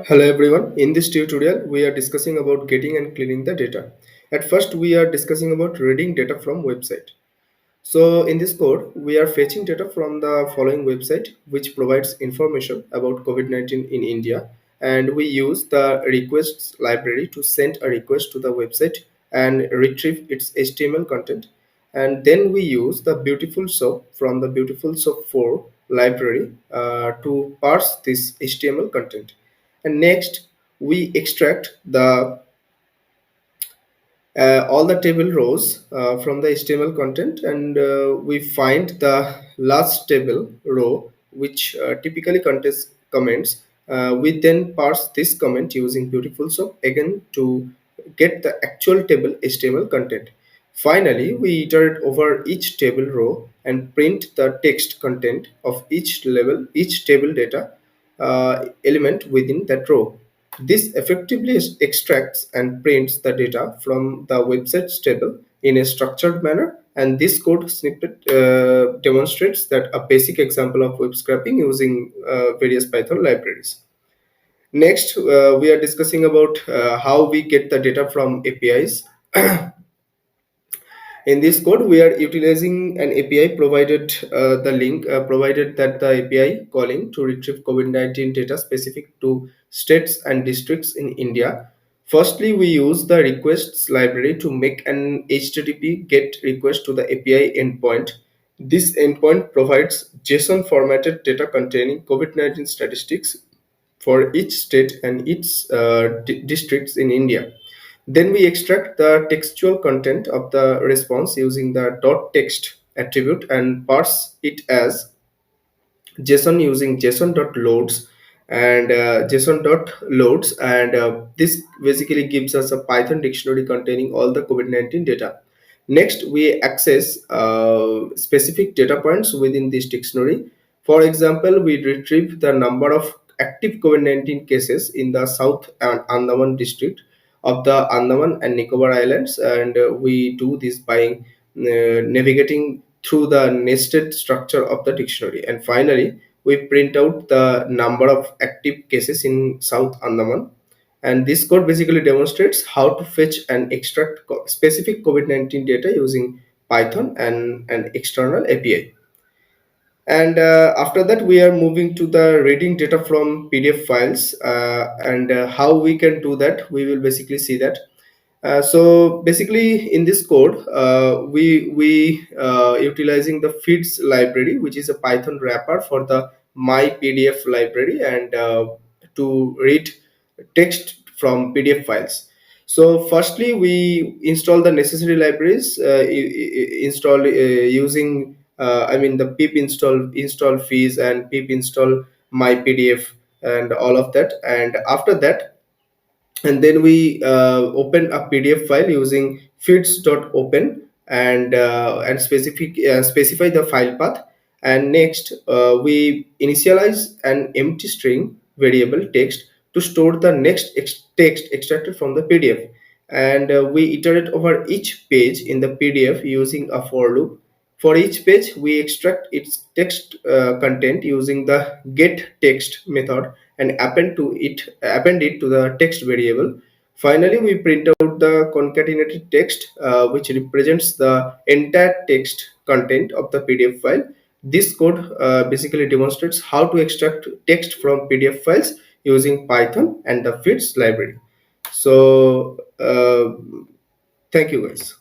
Hello everyone. In this tutorial, we are discussing about getting and cleaning the data. At first, we are discussing about reading data from website. So in this code, we are fetching data from the following website, which provides information about COVID-19 in India. And we use the requests library to send a request to the website and retrieve its HTML content. And then we use the Beautiful Soap from the Beautiful Soap 4 library to parse this HTML content. And next, we extract the all the table rows from the HTML content, and we find the last table row, which typically contains comments. We then parse this comment using Beautiful Soap again to get the actual table HTML content. Finally, we iterate over each table row and print the text content of each table data element within that row. This effectively extracts and prints the data from the website's table in a structured manner, and this code snippet demonstrates that a basic example of web scraping using various Python libraries. Next, we are discussing about how we get the data from APIs. In this code, we are utilizing an API provided the link provided that the API calling to retrieve COVID-19 data specific to states and districts in India. Firstly, we use the requests library to make an HTTP GET request to the API endpoint. This endpoint provides JSON formatted data containing COVID-19 statistics for each state and its districts in India. Then we extract the textual content of the response using the .text attribute and parse it as JSON using JSON.loads and JSON.loads, and this basically gives us a Python dictionary containing all the COVID-19 data. Next, we access specific data points within this dictionary. For example, we retrieve the number of active COVID-19 cases in the South and Andaman district of the Andaman and Nicobar Islands, and we do this by navigating through the nested structure of the dictionary. And finally, we print out the number of active cases in South Andaman. And this code basically demonstrates how to fetch and extract specific COVID-19 data using Python and an external API. And after that, we are moving to the reading data from PDF files, and how we can do that, we will basically see that. So basically, in this code, we utilizing the feeds library, which is a Python wrapper for the my PDF library, and to read text from PDF files. So firstly, we install the necessary libraries, install using I mean the pip install fees and pip install my PDF and all of that. And after that, and then we open a PDF file using feeds.open, and specify the file path. And next, we initialize an empty string variable text to store the next text extracted from the PDF. And we iterate over each page in the PDF using a for loop. For each page, we extract its text content using the get text method and append it to the text variable. Finally, we print out the concatenated text, which represents the entire text content of the PDF file. This code basically demonstrates how to extract text from PDF files using Python and the feeds library. So, thank you guys.